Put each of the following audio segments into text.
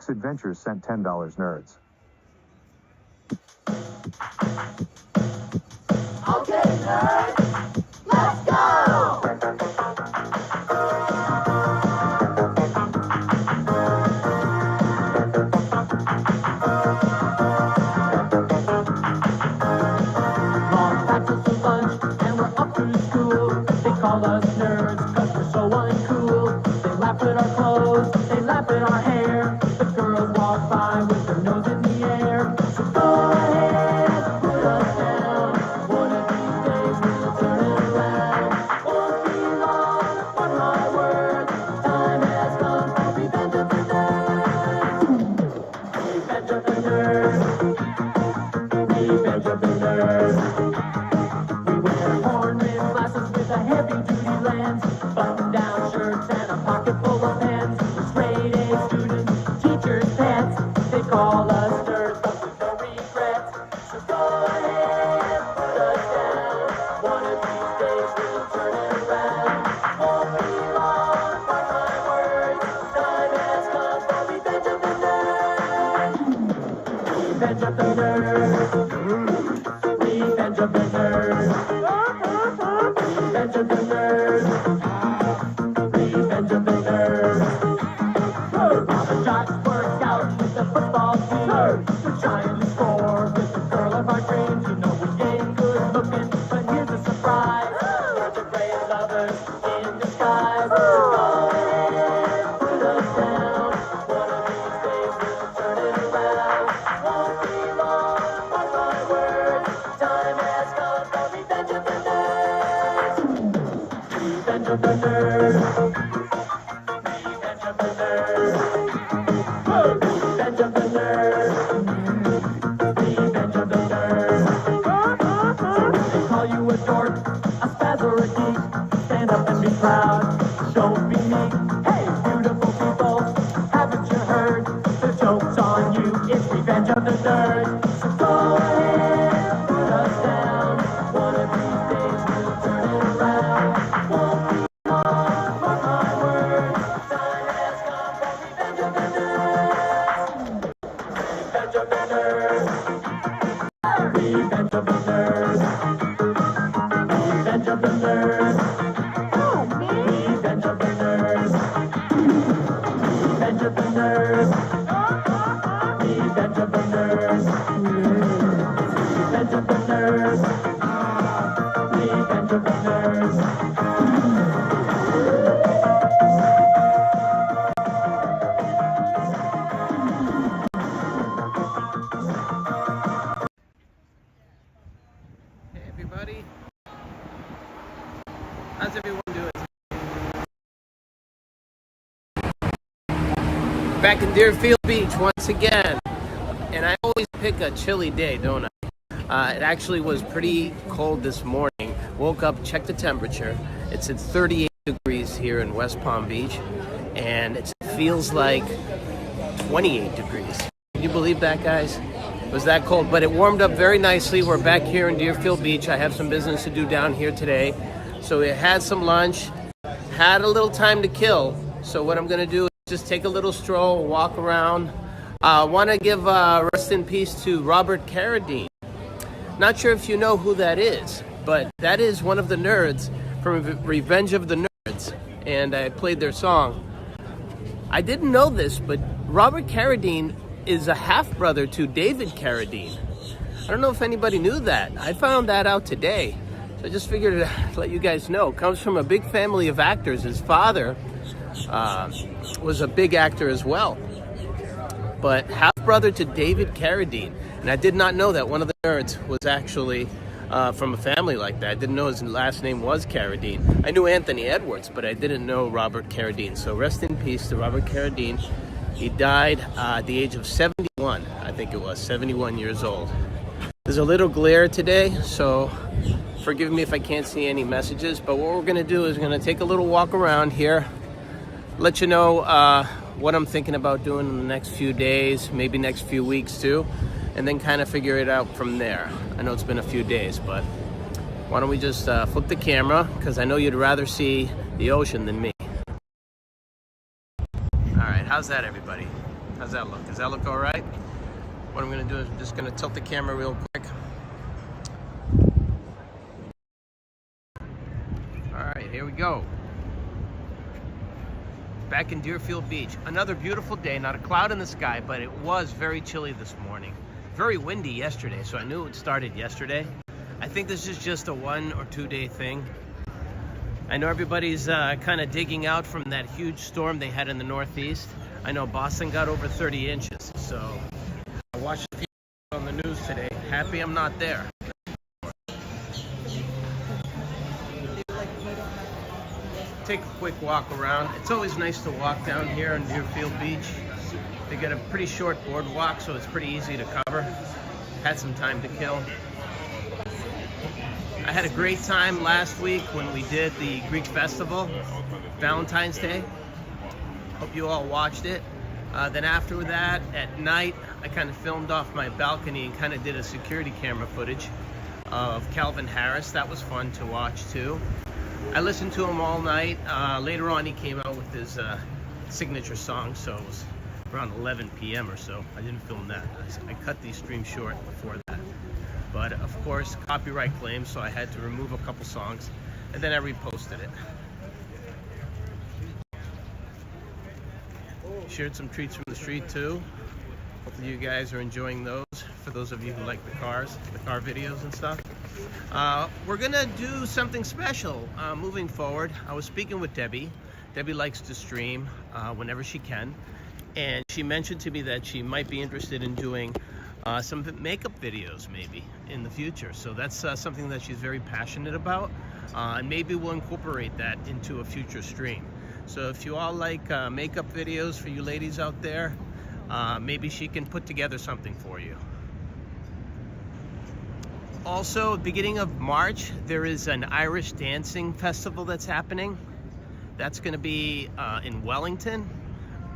X Adventures sent $10 nerds. Okay, nerds, let's go! Long practice and lunch, and we're up to school. They call us nerds, cause we're so uncool. They laugh at our clothes, they laugh at our hair. The girls walk by with their nose in the air. So go ahead, put us down. One of these days we'll turn it around. Won't be long, mark my words. Time has come for revenge of the nerds. Revenge of the nerds. Revenge of the nerds. We wear horn-rimmed glasses with a heavy-duty lens, button-down shirts and a pocket full of pens. We're straight-A students, teachers' pets. They call us nerds, but with no regrets. So go ahead, put us down. One of these days we'll turn it around. Won't be long, mark my words. Time has come for revenge of the nerds. Revenge of the nerds. Revenge of the nerds. Revenge of the nerds. Revenge of the nerds. Papa Jock's worked out with the football team. We're trying to score with the girl of our dreams. You know we ain't good looking, but here's a surprise. We're the great lovers in disguise. So go ahead, put us down. One of these days we'll turn it around. Won't be long, mark my words. Time has come for revenge of the nerds. Revenge of the nerds. Revenge of the nerds. Revenge of the nerds. Revenge of the nerds. So if they call you a dork, a spaz or a geek, stand up and be proud. Don't be meek. Hey, beautiful people, haven't you heard? The joke's on you. It's revenge of the nerds. So go ahead, put us down. One of these days we'll turn it around. Won't be long, mark my words. Time has come for revenge of the nerds. Revenge of the nerds. Revenge of the nerds. Revenge of the nerds. Revenge of the nerds. Revenge of the nerds. Revenge of the nerds. Revenge of the nerds. Revenge of the nerds. Hey everybody, how's everyone doing? Back in Deerfield Beach once again, and I always pick a chilly day, don't I? It actually was pretty cold this morning. Woke up, checked the temperature. It's at 38 degrees here in West Palm Beach, and it feels like 28 degrees. Can you believe that, guys? It was that cold, but it warmed up very nicely. We're back here in Deerfield Beach. I have some business to do down here today. So we had some lunch, had a little time to kill. So what I'm gonna do is just take a little stroll, walk around. I wanna give rest in peace to Robert Carradine. Not sure if you know who that is, but that is one of the nerds from Revenge of the Nerds. And I played their song. I didn't know this, but Robert Carradine is a half-brother to David Carradine. I don't know if anybody knew that. I found that out today. So I just figured to let you guys know. Comes from a big family of actors. His father was a big actor as well. But half-brother to David Carradine. And I did not know that one of the nerds was actually from a family like that. I didn't know his last name was Carradine. I knew Anthony Edwards, but I didn't know Robert Carradine. So rest in peace to Robert Carradine. He died at the age of 71, I think it was, 71 years old. There's a little glare today, so forgive me if I can't see any messages, but what we're gonna do is we're gonna take a little walk around here, let you know what I'm thinking about doing in the next few days, maybe next few weeks too, and then kind of figure it out from there. I know it's been a few days, but why don't we just flip the camera, because I know you'd rather see the ocean than me. All right, how's that, everybody? How's that look? Does that look all right? What I'm gonna do is I'm just gonna tilt the camera real quick. All right, here we go. Back in Deerfield Beach. Another beautiful day, not a cloud in the sky, but it was very chilly this morning. Very windy yesterday, so I knew it started yesterday. I think this is just a 1 or 2 day thing. I know everybody's kind of digging out from that huge storm they had in the Northeast. I know Boston got over 30 inches, so I watched the on the news today. Happy I'm not there. Take a quick walk around. It's always nice to walk down here on Deerfield Beach. They got a pretty short boardwalk, so it's pretty easy to cover. Had some time to kill. I had a great time last week when we did the Greek festival, Valentine's Day. Hope you all watched it. Then after that, at night, I kind of filmed off my balcony and kind of did a security camera footage of Calvin Harris. That was fun to watch too. I listened to him all night. Later on, he came out with his signature song, so it was around 11 p.m. or so. I didn't film that. I cut these streams short before that. But of course, copyright claims, so I had to remove a couple songs, and then I reposted it. Shared some treats from the street too. Hopefully you guys are enjoying those, for those of you who like the car videos and stuff. We're gonna do something special moving forward. I was speaking with Debbie. Debbie likes to stream whenever she can, and she mentioned to me that she might be interested in doing some makeup videos maybe in the future. So that's something that she's very passionate about, and maybe we'll incorporate that into a future stream. So if you all like makeup videos for you ladies out there, maybe she can put together something for you. Also, beginning of March, there is an Irish dancing festival that's happening. That's going to be in Wellington.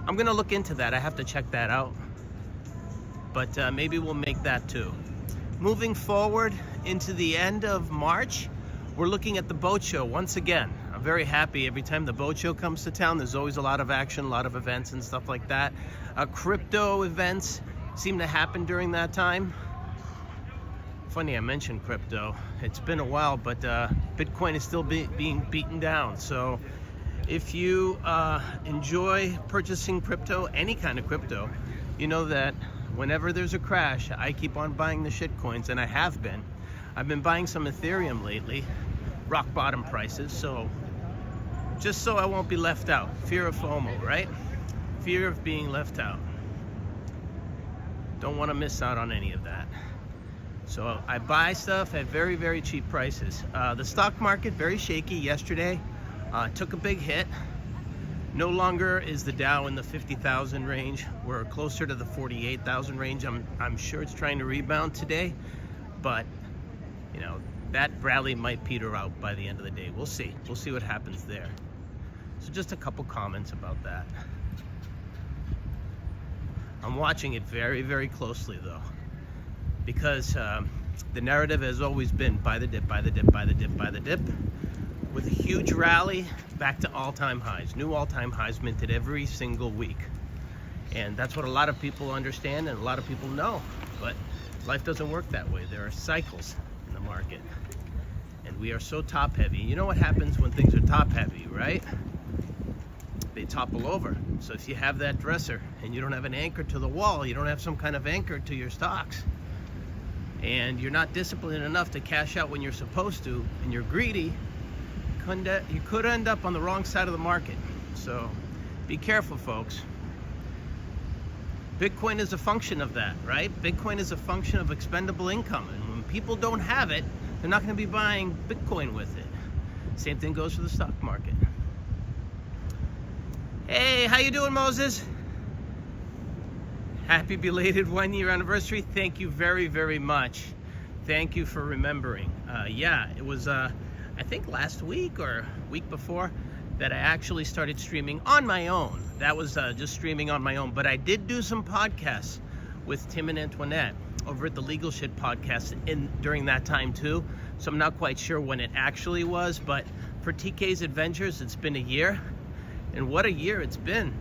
I'm going to look into that. I have to check that out. But maybe we'll make that too. Moving forward into the end of March, we're looking at the boat show once again. I'm very happy every time the boat show comes to town. There's always a lot of action, a lot of events and stuff like that. Crypto events seem to happen during that time. Funny I mentioned crypto. It's been a while, but Bitcoin is still being beaten down. So if you enjoy purchasing crypto, any kind of crypto, you know that whenever there's a crash, I keep on buying the shit coins, and I have been. I've been buying some Ethereum lately, rock bottom prices, so just so I won't be left out. Fear of FOMO, right? Fear of being left out. Don't want to miss out on any of that. So I buy stuff at very, very cheap prices. The stock market, very shaky yesterday. Took a big hit. No longer is the Dow in the 50,000 range. We're closer to the 48,000 range. I'm sure it's trying to rebound today, but you know, that rally might peter out by the end of the day. We'll see. We'll see what happens there. So just a couple comments about that. I'm watching it very, very closely though, because the narrative has always been buy the dip, buy the dip, buy the dip, buy the dip, with a huge rally back to all-time highs. New all-time highs minted every single week. And that's what a lot of people understand and a lot of people know. But life doesn't work that way. There are cycles in the market. And we are so top-heavy. You know what happens when things are top-heavy, right? They topple over. So if you have that dresser and you don't have an anchor to the wall, you don't have some kind of anchor to your stocks, and you're not disciplined enough to cash out when you're supposed to, and you're greedy, you could end up on the wrong side of the market. So be careful, folks. Bitcoin is a function of that, right? Bitcoin is a function of expendable income, and when people don't have it, they're not going to be buying Bitcoin with it. Same thing goes for the stock market. Hey, how you doing, Moses? Happy belated 1-year anniversary. Thank you very, very much. Thank you for remembering. Yeah, it was I think last week or week before that I actually started streaming on my own. That was just streaming on my own, but I did do some podcasts with Tim and Antoinette over at the Legal Shit podcast during that time too. So I'm not quite sure when it actually was, but for TK's Adventures, it's been a year, and what a year it's been.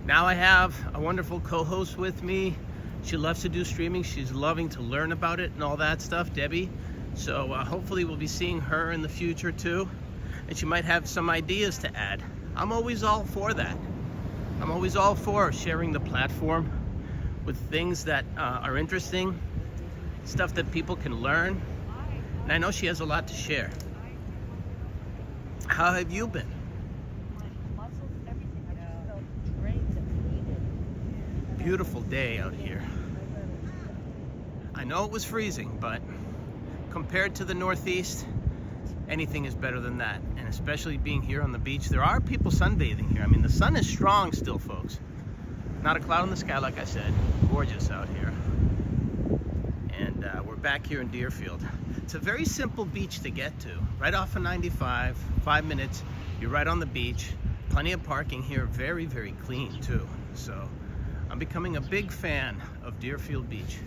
Now I have a wonderful co-host with me. She loves to do streaming. She's loving to learn about it and all that stuff, Debbie. So hopefully we'll be seeing her in the future too. And she might have some ideas to add. I'm always all for that. I'm always all for sharing the platform with things that are interesting, stuff that people can learn. And I know she has a lot to share. How have you been? Beautiful day out here. I know it was freezing, but compared to the Northeast, anything is better than that. And especially being here on the beach, there are people sunbathing here. I mean, the sun is strong still, folks. Not a cloud in the sky, like I said. Gorgeous out here. And we're back here in Deerfield. It's a very simple beach to get to. Right off of 95, 5 minutes, you're right on the beach. Plenty of parking here, very, very clean too. So I'm becoming a big fan of Deerfield Beach.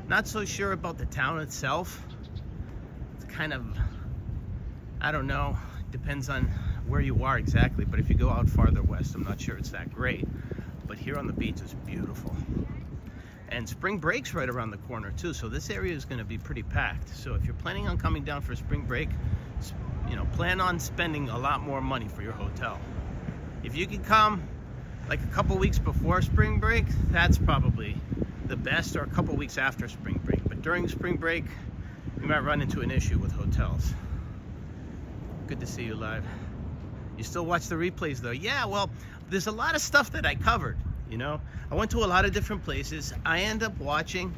Not so sure about the town itself. It's kind of, I don't know, depends on where you are exactly, but if you go out farther west, I'm not sure it's that great. But here on the beach is beautiful. And spring break's right around the corner too, so this area is gonna be pretty packed. So if you're planning on coming down for spring break, you know, plan on spending a lot more money for your hotel. If you can come like a couple weeks before spring break, that's probably the best, or a couple weeks after spring break. But during spring break, you might run into an issue with hotels. Good to see you live. You still watch the replays though? Yeah, well, there's a lot of stuff that I covered, you know? I went to a lot of different places. I end up watching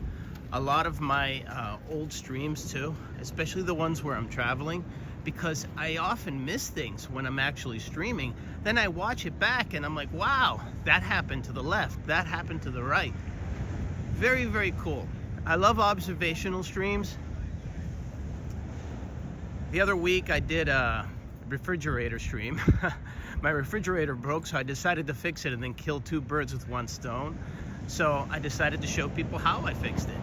a lot of my old streams too, especially the ones where I'm traveling, because I often miss things when I'm actually streaming. Then I watch it back and I'm like, wow, that happened to the left, that happened to the right. Very, very cool. I love observational streams. The other week I did a refrigerator stream. My refrigerator broke, so I decided to fix it and then kill 2 birds with 1 stone. So I decided to show people how I fixed it.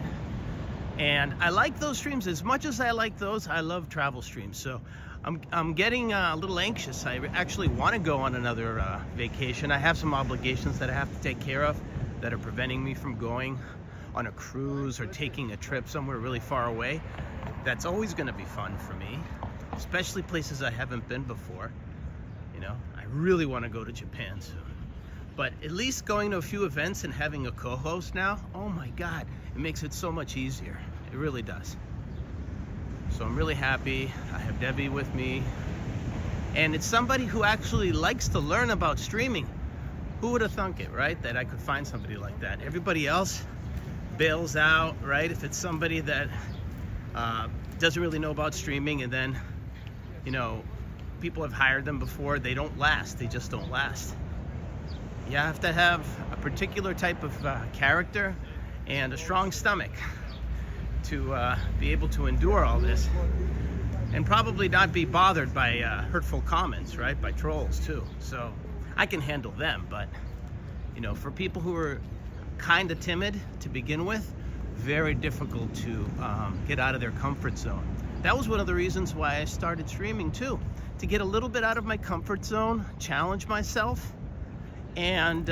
And I like those streams. As much as I like those, I love travel streams. So I'm getting a little anxious. I actually want to go on another vacation. I have some obligations that I have to take care of that are preventing me from going on a cruise or taking a trip somewhere really far away. That's always going to be fun for me, especially places I haven't been before. You know, I really want to go to Japan soon. But at least going to a few events and having a co-host now, oh my God, it makes it so much easier. It really does. So I'm really happy. I have Debbie with me. And it's somebody who actually likes to learn about streaming. Who would have thunk it, right? That I could find somebody like that. Everybody else bails out, right? If it's somebody that doesn't really know about streaming, and then, you know, people have hired them before, they don't last. They just don't last. You have to have a particular type of character and a strong stomach to be able to endure all this, and probably not be bothered by hurtful comments, right? By trolls too. So I can handle them, but you know, for people who are kind of timid to begin with, very difficult to get out of their comfort zone. That was one of the reasons why I started streaming too, to get a little bit out of my comfort zone, challenge myself, and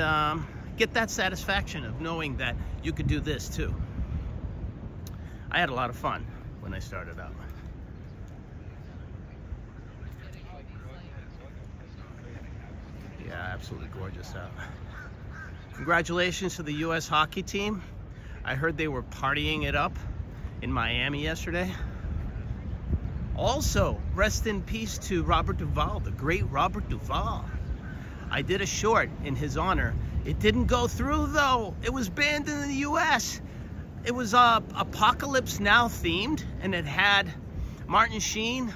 get that satisfaction of knowing that you could do this too. I had a lot of fun when I started out. Yeah, absolutely gorgeous out. Congratulations to the U.S. hockey team. I heard they were partying it up in Miami yesterday. Also, rest in peace to Robert Duvall, the great Robert Duvall. I did a short in his honor. It didn't go through though. It was banned in the US. It was Apocalypse Now themed, and it had Martin Sheen.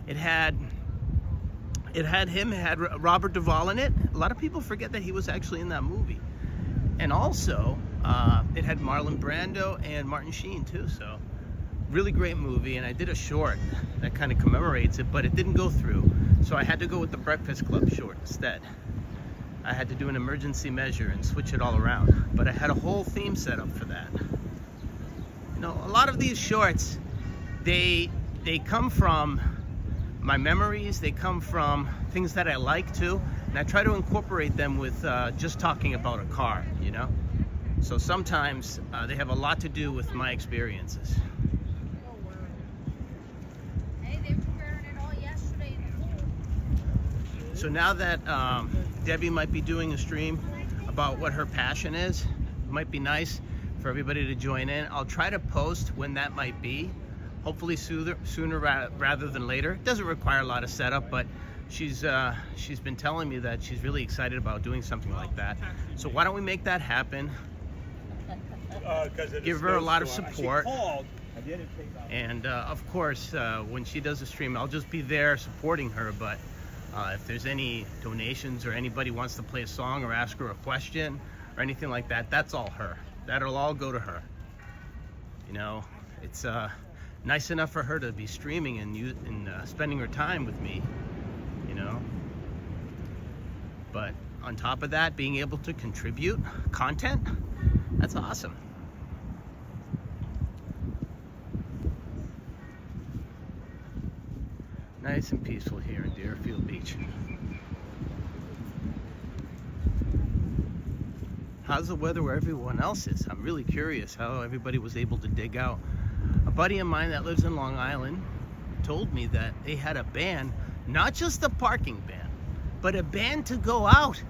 It had Robert Duvall in it. A lot of people forget that he was actually in that movie. And also, it had Marlon Brando and Martin Sheen too, so really great movie. And I did a short that kind of commemorates it, but it didn't go through. So I had to go with the Breakfast Club short instead. I had to do an emergency measure and switch it all around. But I had a whole theme set up for that. You know, a lot of these shorts, they come from my memories, they come from things that I like too. And I try to incorporate them with just talking about a car, you know? So sometimes they have a lot to do with my experiences. So now that Debbie might be doing a stream about what her passion is, it might be nice for everybody to join in. I'll try to post when that might be, hopefully sooner rather than later. It doesn't require a lot of setup, but she's been telling me that she's really excited about doing something like that. So why don't we make that happen? Give her a lot of support. And of course, when she does a stream, I'll just be there supporting her. But if there's any donations or anybody wants to play a song or ask her a question or anything like that, that's all her. That'll all go to her. You know, it's nice enough for her to be streaming and spending her time with me, you know. But on top of that, being able to contribute content, that's awesome. Nice and peaceful here in Deerfield Beach. How's the weather where everyone else is? I'm really curious how everybody was able to dig out. A buddy of mine that lives in Long Island told me that they had a ban, not just a parking ban, but a ban to go out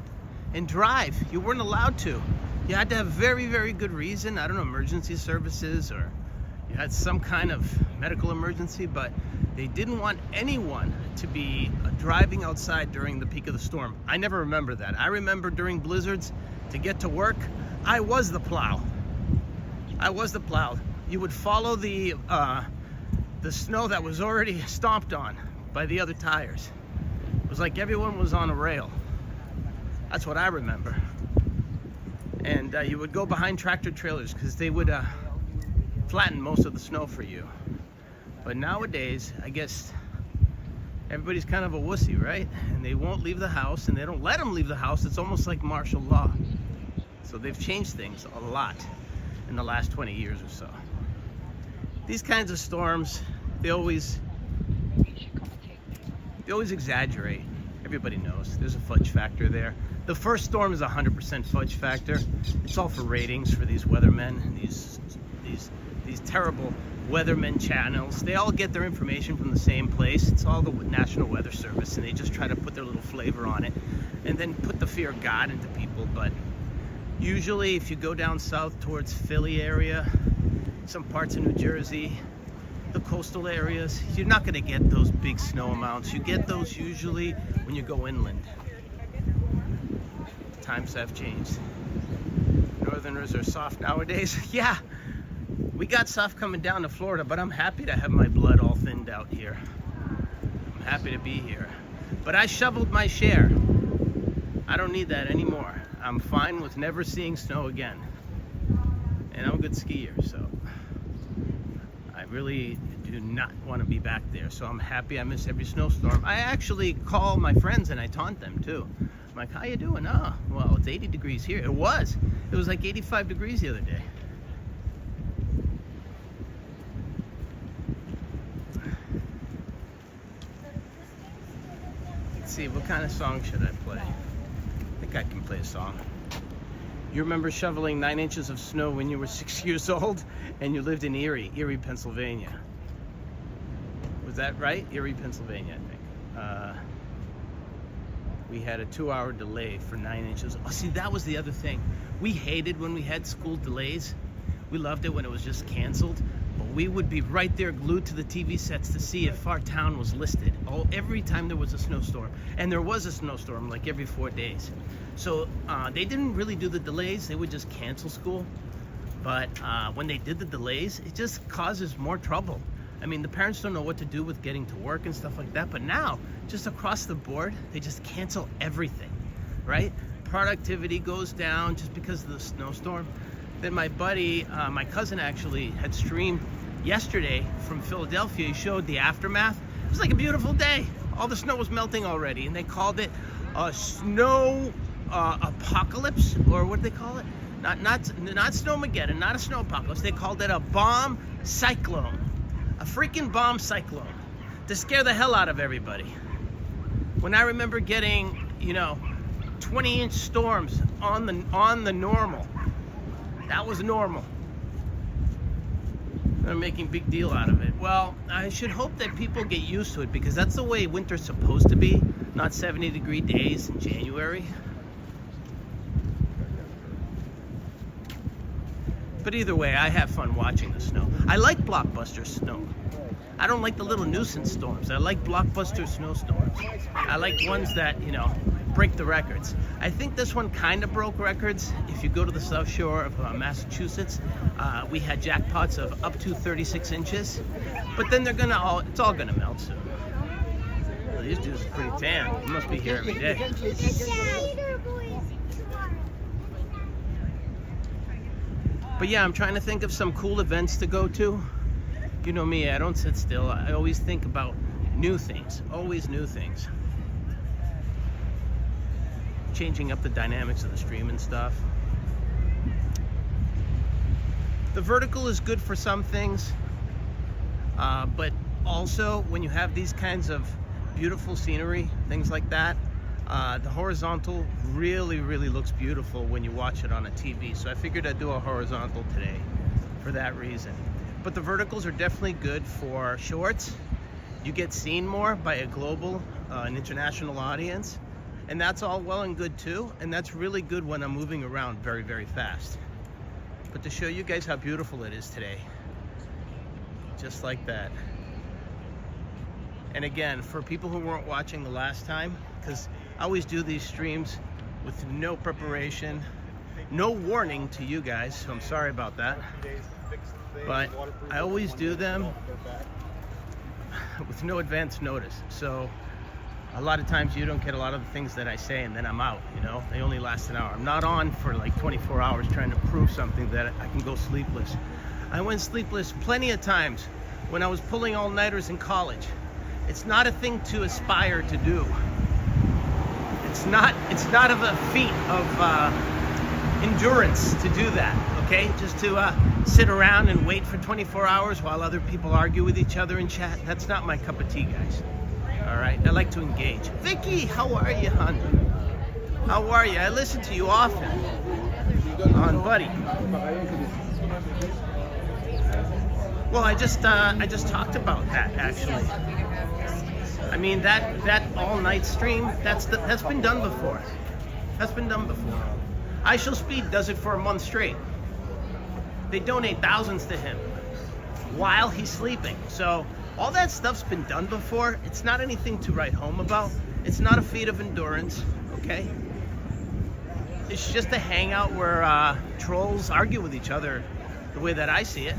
and drive. You weren't allowed to. You had to have very, very good reason. I don't know, emergency services, or you had some kind of medical emergency, but they didn't want anyone to be driving outside during the peak of the storm. I never remember that. I remember during blizzards, to get to work, I was the plow. I was the plow. You would follow the snow that was already stomped on by the other tires. It was like everyone was on a rail. That's what I remember. And you would go behind tractor trailers because they would flatten most of the snow for you. But nowadays, I guess everybody's kind of a wussy, right? And they won't leave the house, and they don't let them leave the house. It's almost like martial law. So they've changed things a lot in the last 20 years or so. These kinds of storms, they always exaggerate. Everybody knows there's a fudge factor there. The first storm is 100% fudge factor. It's all for ratings for these weathermen, these terrible weathermen channels. They all get their information from the same place. It's all the National Weather Service, and they just try to put their little flavor on it and then put the fear of God into people. But usually if you go down south towards Philly area, some parts of New Jersey, the coastal areas, you're not going to get those big snow amounts. You get those usually when you go inland. Times have changed. Northerners are soft nowadays. Yeah, we got soft coming down to Florida, but I'm happy to have my blood all thinned out here. I'm happy to be here. But I shoveled my share. I don't need that anymore. I'm fine with never seeing snow again. And I'm a good skier, so I really do not want to be back there. So I'm happy I miss every snowstorm. I actually call my friends and I taunt them too. I'm like, how you doing? Oh, well, it's 80 degrees here. It was like 85 degrees the other day. Let's see, what kind of song should I play? I think I can play a song. You remember shoveling 9 inches of snow when you were 6 years old and you lived in Erie, Pennsylvania. Was that right? Erie, Pennsylvania, I think. We had a 2-hour delay for 9 inches. Oh, see, that was the other thing. We hated when we had school delays. We loved it when it was just canceled. But we would be right there glued to the TV sets to see if our town was listed. Every time there was a snowstorm. And there was a snowstorm like every 4 days. So they didn't really do the delays. They would just cancel school. But when they did the delays, it just causes more trouble. I mean, the parents don't know what to do with getting to work and stuff like that. But now, just across the board, they just cancel everything, right? Productivity goes down just because of the snowstorm. Then my buddy, my cousin actually had streamed yesterday from Philadelphia. He showed the aftermath. It was like a beautiful day. All the snow was melting already, and they called it a snow apocalypse, or what did they call it? Not snowmageddon, not a snow apocalypse. They called it a bomb cyclone. A freaking bomb cyclone to scare the hell out of everybody. When I remember getting you know, 20-inch storms on the normal. That was normal. They're making a big deal out of it. Well, I should hope that people get used to it, because that's the way winter's supposed to be, not 70-degree days in January. But either way, I have fun watching the snow. I like blockbuster snow. I don't like the little nuisance storms. I like blockbuster snowstorms. I like ones that, you know, break the records. I think this one kind of broke records. If you go to the South Shore of Massachusetts, we had jackpots of up to 36 inches. But then it's all gonna melt soon. Well, these dudes are pretty tan. They must be here every day. But yeah, I'm trying to think of some cool events to go to. You know me, I don't sit still. I always think about new things, always new things. Changing up the dynamics of the stream and stuff. The vertical is good for some things, but also when you have these kinds of beautiful scenery, things like that, the horizontal really looks beautiful when you watch it on a TV. So I figured I'd do a horizontal today for that reason. But the verticals are definitely good for shorts. You get seen more by a global, an international audience, and that's all well and good too. And that's really good when I'm moving around very fast. But to show you guys how beautiful it is today, just like that. And again, for people who weren't watching the last time, because I always do these streams with no preparation, no warning to you guys, so I'm sorry about that. But I always do them with no advance notice. So a lot of times you don't get a lot of the things that I say, and then I'm out, you know? They only last an hour. I'm not on for like 24 hours trying to prove something that I can go sleepless. I went sleepless plenty of times when I was pulling all-nighters in college. It's not a thing to aspire to do. It's not of a feat of endurance to do that, okay? Just to sit around and wait for 24 hours while other people argue with each other in chat. That's not my cup of tea, guys. All right, I like to engage. Vicky, how are you, hon? How are you? I listen to you often. On Buddy. Well, I just talked about that, actually. I mean, that all-night stream, that's been done before. That's been done before. I Shall Speed does it for a month straight. They donate thousands to him while he's sleeping. So all that stuff's been done before. It's not anything to write home about. It's not a feat of endurance, okay? It's just a hangout where trolls argue with each other the way that I see it.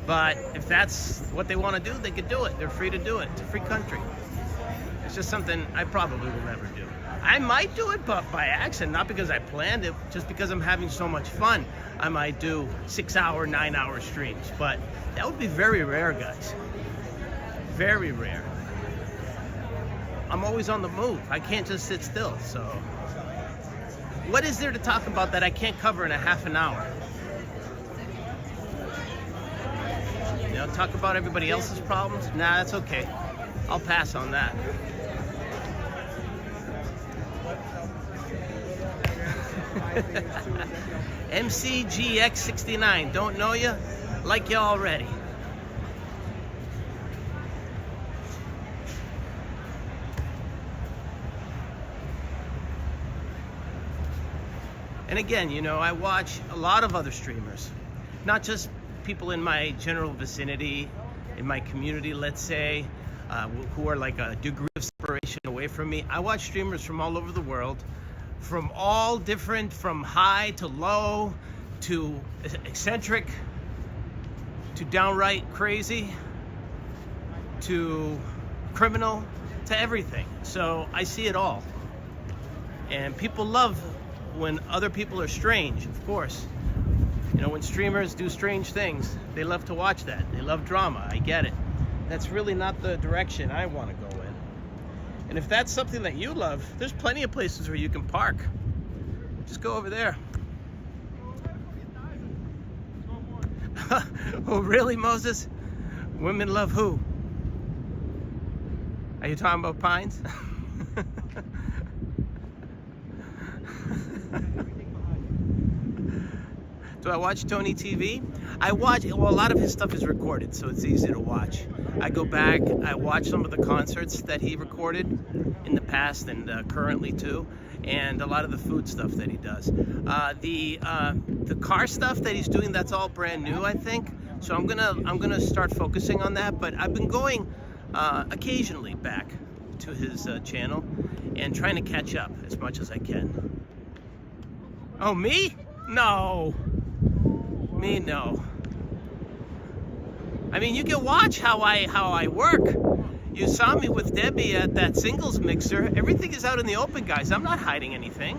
But if that's what they want to do, they could do it. They're free to do it. It's a free country. It's just something I probably will never do. I might do it, but by accident, not because I planned it, just because I'm having so much fun. I might do 6-hour, 9-hour streams, but that would be very rare, guys. Very rare. I'm always on the move. I can't just sit still, so. What is there to talk about that I can't cover in a half an hour? You know, talk about everybody else's problems? Nah, that's okay. I'll pass on that. MCGX69, don't know you? Like you already. And again, you know, I watch a lot of other streamers, not just people in my general vicinity, in my community, let's say, who are like a degree of separation away from me. I watch streamers from all over the world, from all different, from high to low, to eccentric, to downright crazy, to criminal, to everything. So I see it all. And people love when other people are strange, of course. You know, when streamers do strange things, they love to watch that. They love drama, I get it. That's really not the direction I want to go in. And if that's something that you love, there's plenty of places where you can park. Just go over there. Oh, really, Moses? Women love who? Are you talking about pines? Do I watch Tony TV? I watch, well, a lot of his stuff is recorded, so it's easy to watch. I go back, I watch some of the concerts that he recorded in the past and currently too, and a lot of the food stuff that he does. The car stuff that he's doing, that's all brand new, I think. So I'm gonna start focusing on that. But I've been going occasionally back to his channel and trying to catch up as much as I can. Oh, me? No. Me, no. I mean, you can watch how I work. You saw me with Debbie at that singles mixer. Everything is out in the open, guys. I'm not hiding anything.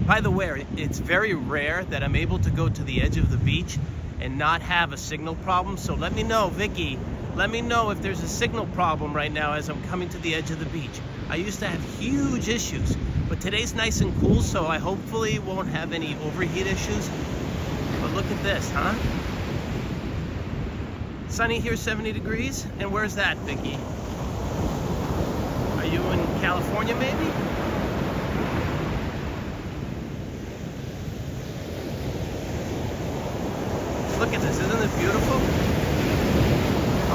By the way, it's very rare that I'm able to go to the edge of the beach and not have a signal problem. So let me know, Vicky, let me know if there's a signal problem right now as I'm coming to the edge of the beach. I used to have huge issues, but today's nice and cool, so I hopefully won't have any overheat issues. But look at this, huh? Sunny here, 70 degrees. And where's that, Vicky? Are you in California, maybe? Look at this, isn't it beautiful?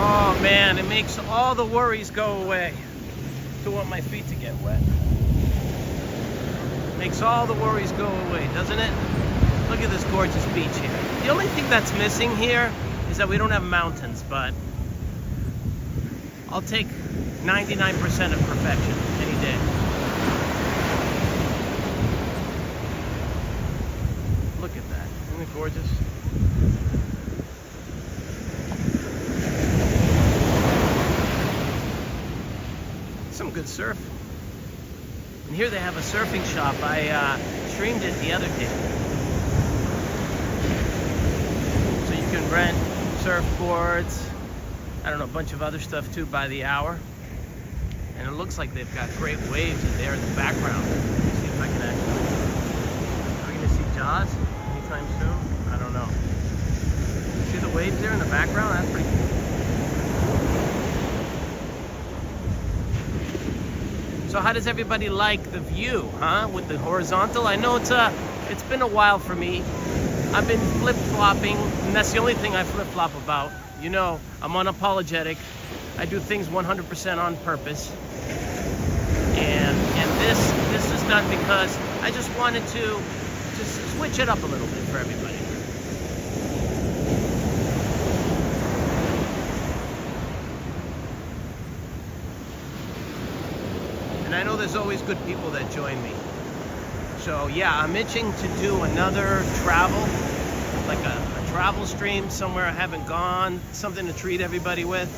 Oh man, it makes all the worries go away. Don't want my feet to get wet. Makes all the worries go away, doesn't it? Look at this gorgeous beach here. The only thing that's missing here is that we don't have mountains, but I'll take 99% of perfection any day. Look at that, isn't it gorgeous? Some good surf. And here they have a surfing shop. I streamed it the other day. So you can rent surfboards, I don't know, a bunch of other stuff too by the hour. And it looks like they've got great waves in there in the background. Let me see if I can actually... Are we gonna see Jaws anytime soon? I don't know. See the waves there in the background? That's pretty cool. So how does everybody like the view, huh? With the horizontal? I know it's been a while for me. I've been flip-flopping, and that's the only thing I flip-flop about. You know, I'm unapologetic. I do things 100% on purpose. And this is done because I just wanted to just switch it up a little bit for everybody. And I know there's always good people that join me. So yeah, I'm itching to do another travel, like a travel stream somewhere I haven't gone, something to treat everybody with.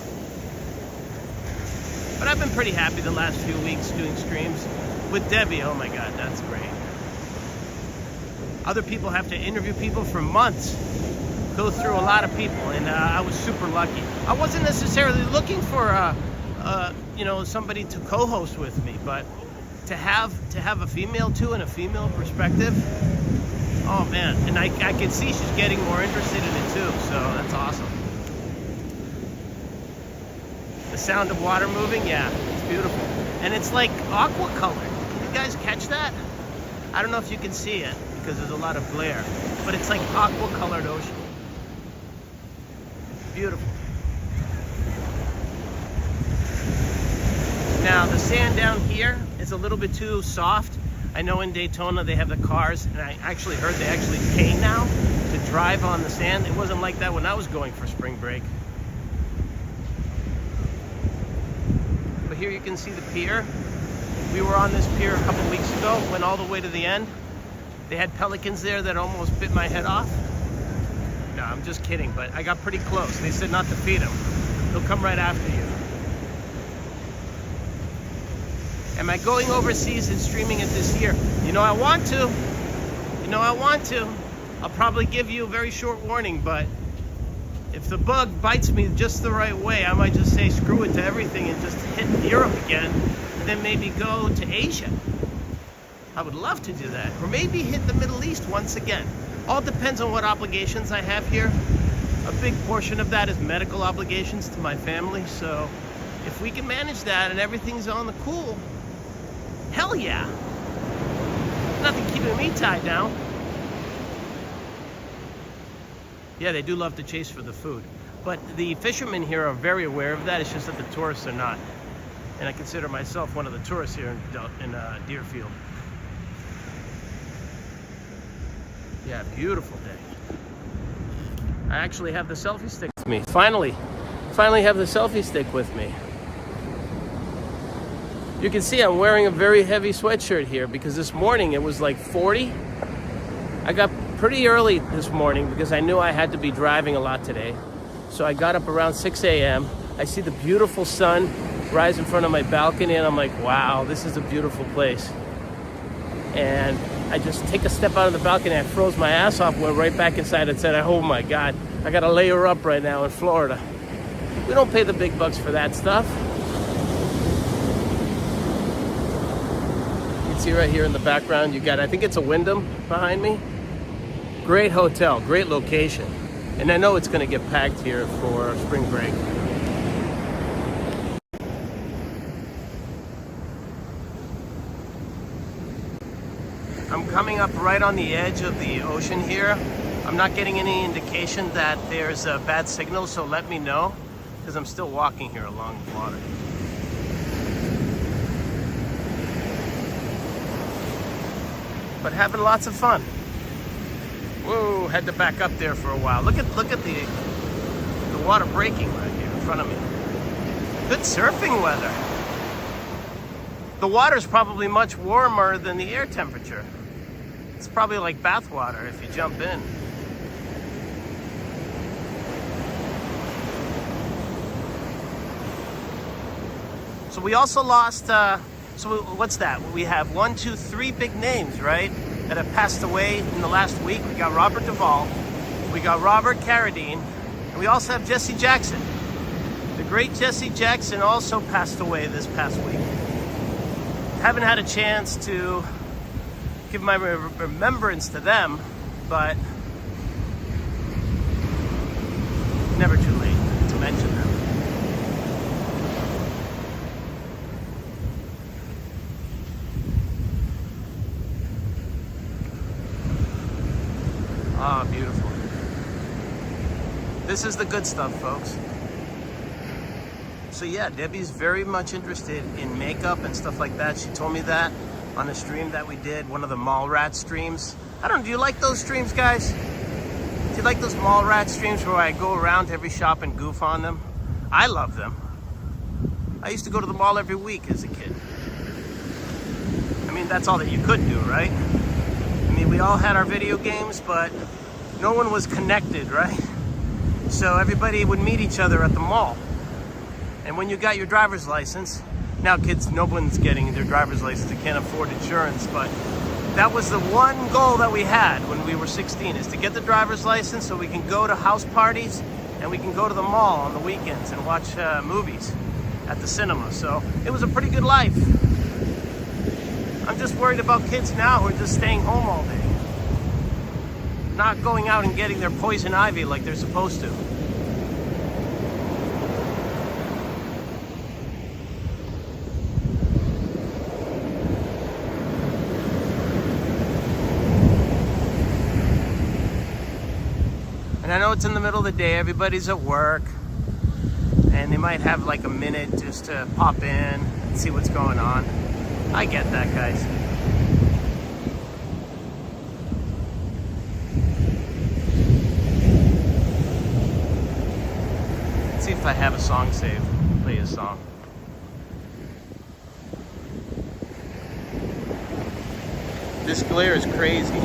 But I've been pretty happy the last few weeks doing streams with Debbie. Oh my God, that's great. Other people have to interview people for months, go through a lot of people, and I was super lucky. I wasn't necessarily looking for you know, somebody to co-host with me, but to have a female too and a female perspective, oh man, and I can see she's getting more interested in it too, so that's awesome. The sound of water moving, yeah, it's beautiful. And it's like aqua colored. Can you guys catch that? I don't know if you can see it because there's a lot of glare, but it's like aqua colored ocean. Beautiful. Now the sand down here is a little bit too soft. I know in Daytona they have the cars, and I actually heard they actually pay now to drive on the sand. It wasn't like that when I was going for spring break. But here you can see the pier. We were on this pier a couple weeks ago, went all the way to the end. They had pelicans there that almost bit my head off. No, I'm just kidding, but I got pretty close. They said not to feed them. They'll come right after you. Am I going overseas and streaming it this year? You know I want to. You know I want to. I'll probably give you a very short warning, but if the bug bites me just the right way, I might just say screw it to everything and just hit Europe again, and then maybe go to Asia. I would love to do that. Or maybe hit the Middle East once again. All depends on what obligations I have here. A big portion of that is medical obligations to my family, so if we can manage that and everything's on the cool, hell yeah. Nothing keeping me tied down. Yeah, they do love to chase for the food. But the fishermen here are very aware of that. It's just that the tourists are not. And I consider myself one of the tourists here in Deerfield. Yeah, beautiful day. I actually have the selfie stick with me. Finally have the selfie stick with me. You can see I'm wearing a very heavy sweatshirt here because this morning it was like 40. I got pretty early this morning because I knew I had to be driving a lot today. So I got up around 6 a.m. I see the beautiful sun rise in front of my balcony and I'm like, wow, this is a beautiful place. And I just take a step out of the balcony, I froze my ass off, went right back inside and said, oh my God, I gotta layer up right now in Florida. We don't pay the big bucks for that stuff. You can see right here in the background, you got, I think it's a Wyndham behind me. Great hotel, great location. And I know it's gonna get packed here for spring break. I'm coming up right on the edge of the ocean here. I'm not getting any indication that there's a bad signal, so let me know, because I'm still walking here along the water. But having lots of fun. Whoa, had to back up there for a while. Look at the water breaking right here in front of me. Good surfing weather. The water's probably much warmer than the air temperature. It's probably like bath water if you jump in. So we also lost, what's that? We have 3 big names, right? That have passed away in the last week. We got Robert Duvall, we got Robert Carradine, and we also have Jesse Jackson. The great Jesse Jackson also passed away this past week. Haven't had a chance to give my remembrance to them, but never too late to mention them. Ah, beautiful. This is the good stuff, folks. So yeah, Debbie's very much interested in makeup and stuff like that. She told me that on a stream that we did, one of the mall rat streams. I don't know, do you like those streams, guys? Do you like those mall rat streams where I go around to every shop and goof on them? I love them. I used to go to the mall every week as a kid. I mean, that's all that you could do, right? I mean, we all had our video games, but no one was connected, right? So everybody would meet each other at the mall. And when you got your driver's license, now kids, no one's getting their driver's license, they can't afford insurance, but that was the one goal that we had when we were 16, is to get the driver's license so we can go to house parties and we can go to the mall on the weekends and watch movies at the cinema. So it was a pretty good life. I'm just worried about kids now who are just staying home all day, not going out and getting their poison ivy like they're supposed to. And I know it's in the middle of the day, everybody's at work, and they might have like a minute just to pop in and see what's going on. I get that, guys. Let's see if I have a song saved. Play a song. This glare is crazy.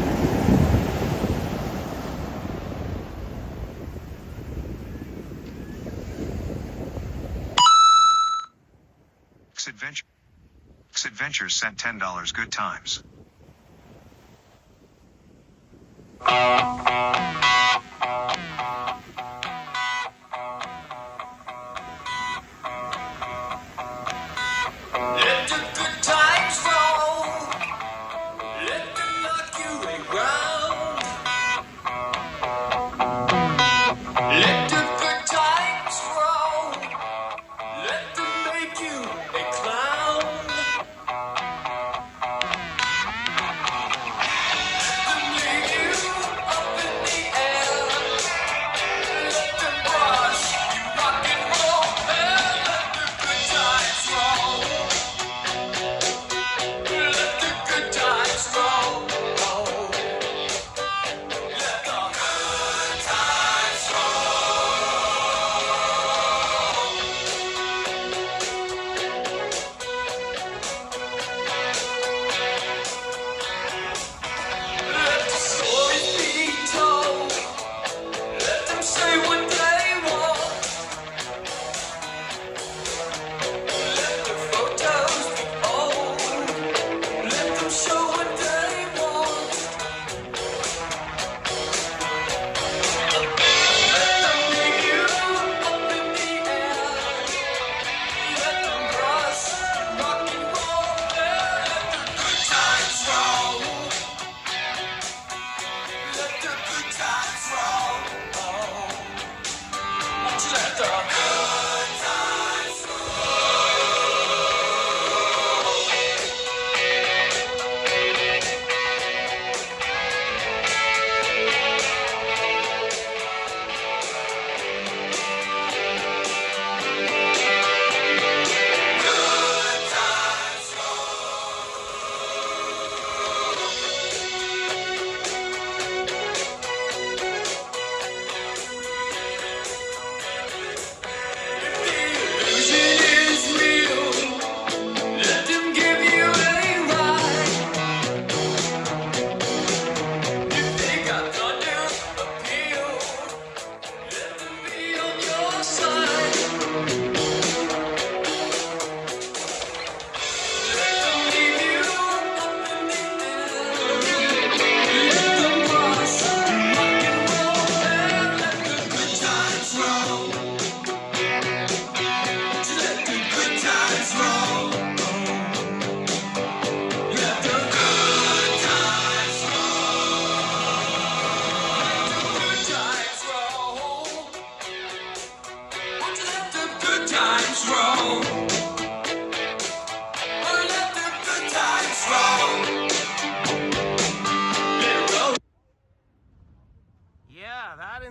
Adventures sent $10 good times. Let the good times roll. Let them knock you around. Let the good times roll. Let them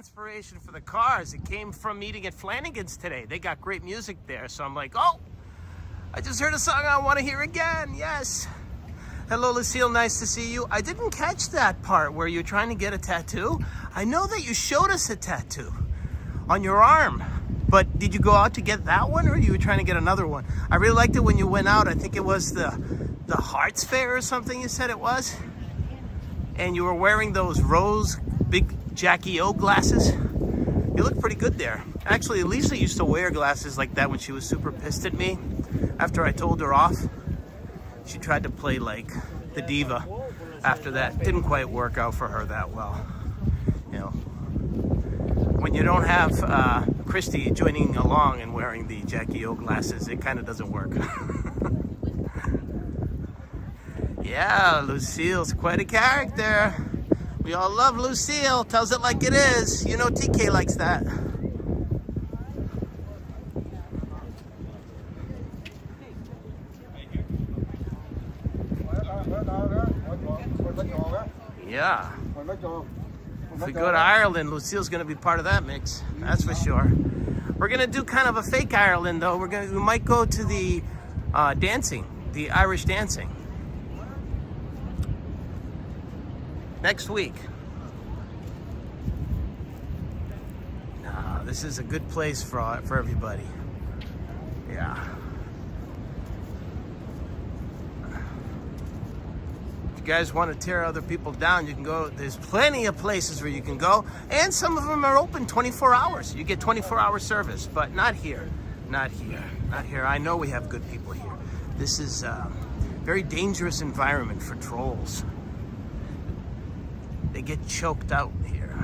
inspiration for the cars, it came from eating at Flanagan's today. They got great music there, so I'm like, oh, I just heard a song I want to hear again. Yes. Hello, Lucille. Nice to see you. I didn't catch that part where you're trying to get a tattoo. I know that you showed us a tattoo on your arm, but did you go out to get that one, or you were trying to get another one? I really liked it when you went out. I think it was the Hearts Fair or something you said it was. And you were wearing those rose big Jackie O glasses. You look pretty good there. Actually, Lisa used to wear glasses like that when she was super pissed at me. After I told her off, she tried to play like the diva. After that, didn't quite work out for her that well. You know, when you don't have Christy joining along and wearing the Jackie O glasses, it kind of doesn't work. Yeah, Lucille's quite a character. We all love Lucille. Tells it like it is. You know TK likes that. Yeah. If we go to Ireland, Lucille's going to be part of that mix. That's for sure. We're going to do kind of a fake Ireland, though. We might go to the dancing, the Irish dancing. Next week. Nah, this is a good place for everybody. Yeah. If you guys want to tear other people down, you can go. There's plenty of places where you can go, and some of them are open 24 hours. You get 24-hour service, but not here. Not here. Not here. I know we have good people here. This is a very dangerous environment for trolls. They get choked out here.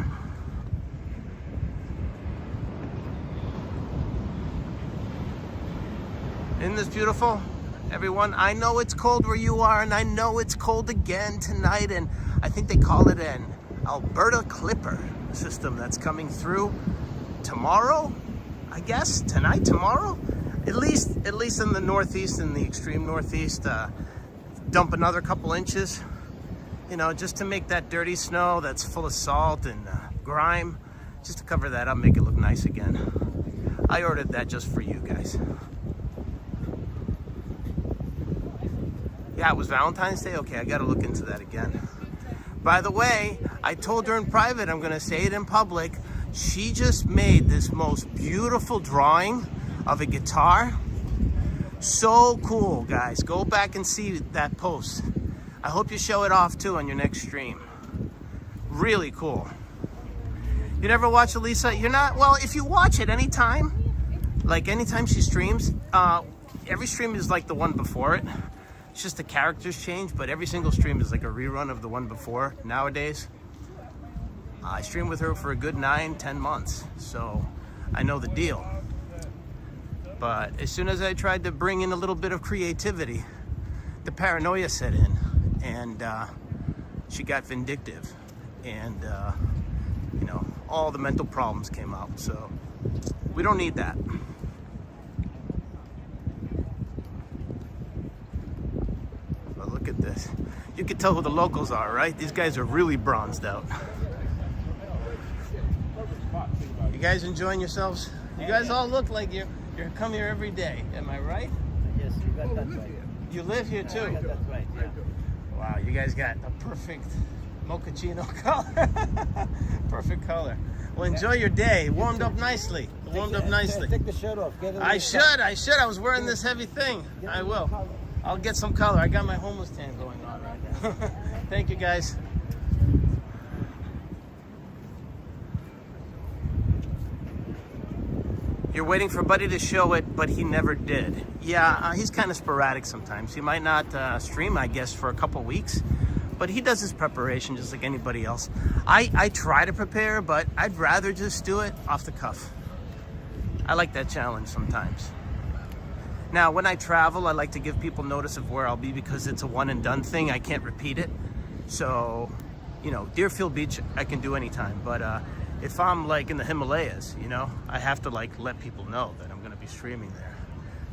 Isn't this beautiful, everyone? I know it's cold where you are, and I know it's cold again tonight, and I think they call it an Alberta Clipper system that's coming through tomorrow, I guess, tonight, tomorrow? At least in the northeast, in the extreme northeast, dump another couple inches. You know, just to make that dirty snow that's full of salt and grime, just to cover that up, make it look nice again. I ordered that just for you guys. Yeah, it was Valentine's Day? Okay, I gotta look into that again. By the way, I told her in private, I'm gonna say it in public, she just made this most beautiful drawing of a guitar. So cool, guys. Go back and see that post. I hope you show it off too on your next stream. Really cool. You never watch Elisa? You're not, well, if you watch it anytime, like anytime she streams, every stream is like the one before it. It's just the characters change, but every single stream is like a rerun of the one before nowadays. I streamed with her for a good 9-10 months, so I know the deal. But as soon as I tried to bring in a little bit of creativity, the paranoia set in. And she got vindictive, and you know, all the mental problems came out. So we don't need that. But look at this. You can tell who the locals are, right? These guys are really bronzed out. You guys enjoying yourselves? You guys all look like you come here every day. Am I right? Yes, you got that right. You live here too? Yeah, that's right, yeah. Wow, you guys got a perfect mochaccino color. Perfect color. Well, enjoy your day. It warmed up nicely. It warmed up nicely. Take the shirt off. Get it I should. I was wearing this heavy thing. I will. I'll get some color. I got my homeless tan going on right now. Thank you, guys. You're waiting for Buddy to show it, but he never did. Yeah, he's kind of sporadic sometimes. He might not stream, I guess, for a couple weeks, but he does his preparation just like anybody else. I try to prepare, but I'd rather just do it off the cuff. I like that challenge sometimes. Now, when I travel, I like to give people notice of where I'll be because it's a one and done thing. I can't repeat it. So, you know, Deerfield Beach, I can do anytime, but if I'm like in the Himalayas, you know, I have to like let people know that I'm going to be streaming there.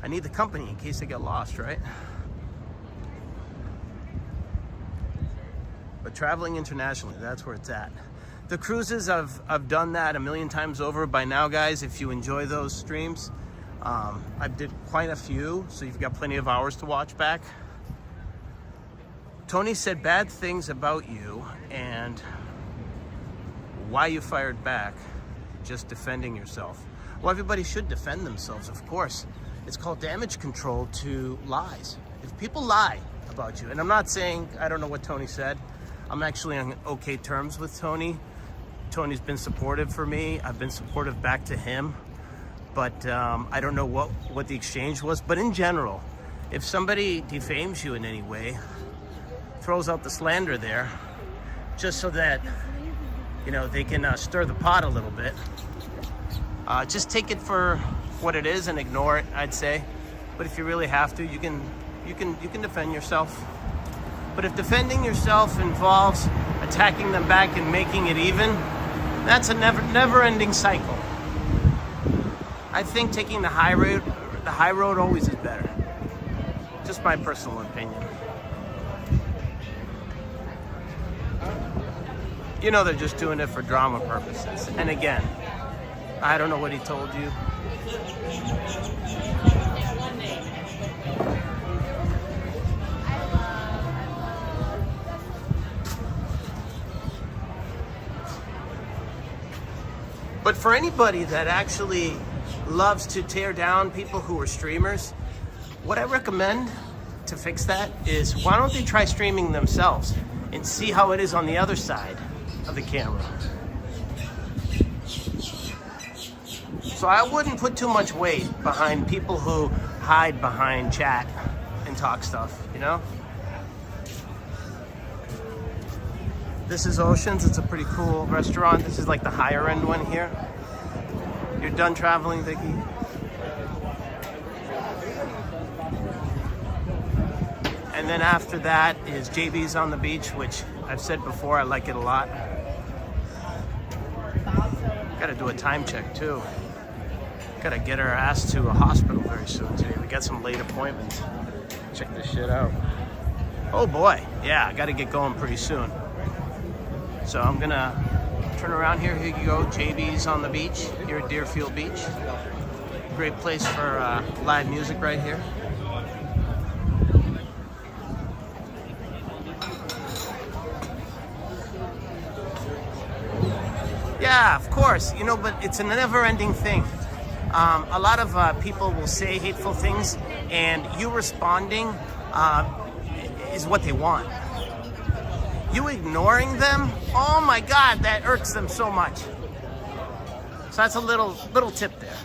I need the company in case I get lost, right? But traveling internationally, that's where it's at. The cruises, I've done that a million times over by now, guys. If you enjoy those streams, I did quite a few, so you've got plenty of hours to watch back. Tony said bad things about you and why you fired back, just defending yourself. Well, everybody should defend themselves, of course. It's called damage control to lies. If people lie about you, and I'm not saying, I don't know what Tony said. I'm actually on okay terms with Tony. Tony's been supportive for me. I've been supportive back to him. But I don't know what the exchange was. But in general, if somebody defames you in any way, throws out the slander there, just so that, you know, they can stir the pot a little bit, just take it for what it is and ignore it, I'd say. But if you really have to, you can defend yourself. But if defending yourself involves attacking them back and making it even, that's a never-ending cycle. I think taking the high road always is better. Just my personal opinion. You know they're just doing it for drama purposes. And again, I don't know what he told you. But for anybody that actually loves to tear down people who are streamers, what I recommend to fix that is, why don't they try streaming themselves and see how it is on the other side of the camera. So I wouldn't put too much weight behind people who hide behind chat and talk stuff, you know? This is Oceans. It's a pretty cool restaurant. This is like the higher end one here. You're done traveling, Vicky? And then after that is JB's on the beach, which I've said before, I like it a lot. Gotta do a time check too. Gotta get our ass to a hospital very soon today. We got some late appointments. Check this shit out. Oh boy, yeah, I gotta get going pretty soon. So I'm gonna turn around here. Here you go, JB's on the beach here at Deerfield Beach. Great place for live music right here. Yeah, of course, you know, but it's a never-ending thing. A lot of people will say hateful things, and you responding is what they want. You ignoring them, oh my God, that irks them so much. So that's a little tip there.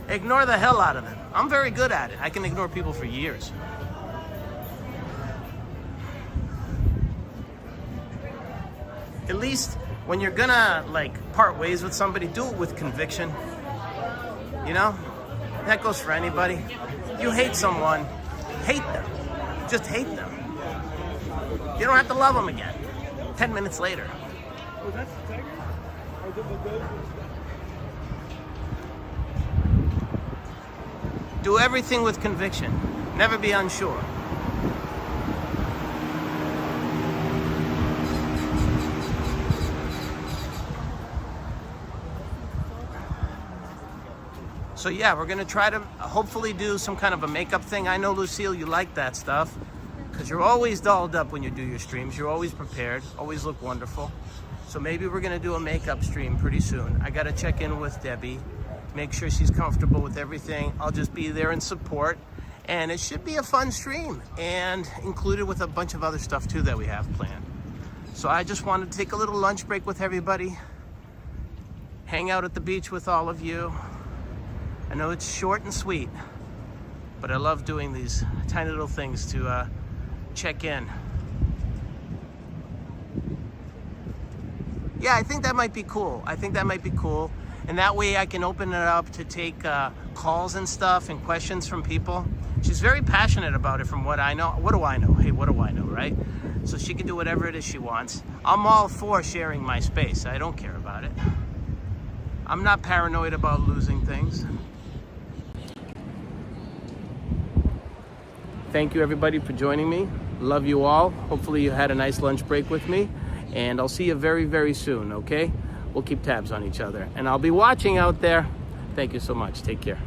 Ignore the hell out of them. I'm very good at it. I can ignore people for years. At least when you're gonna like part ways with somebody, do it with conviction. You know? That goes for anybody. You hate someone, hate them. Just hate them. You don't have to love them again 10 minutes later. Do everything with conviction. Never be unsure. So yeah, we're gonna try to hopefully do some kind of a makeup thing. I know, Lucille, you like that stuff, because you're always dolled up when you do your streams. You're always prepared, always look wonderful. So maybe we're gonna do a makeup stream pretty soon. I gotta check in with Debbie, make sure she's comfortable with everything. I'll just be there in support, and it should be a fun stream, and included with a bunch of other stuff too that we have planned. So I just wanted to take a little lunch break with everybody, hang out at the beach with all of you. I know it's short and sweet, but I love doing these tiny little things to check in. Yeah, I think that might be cool. And that way I can open it up to take calls and stuff and questions from people. She's very passionate about it from what I know. What do I know? Hey, what do I know, right? So she can do whatever it is she wants. I'm all for sharing my space. I don't care about it. I'm not paranoid about losing things. Thank you everybody for joining me. Love you all. Hopefully you had a nice lunch break with me. And I'll see you very, very soon, okay? We'll keep tabs on each other. And I'll be watching out there. Thank you so much. Take care.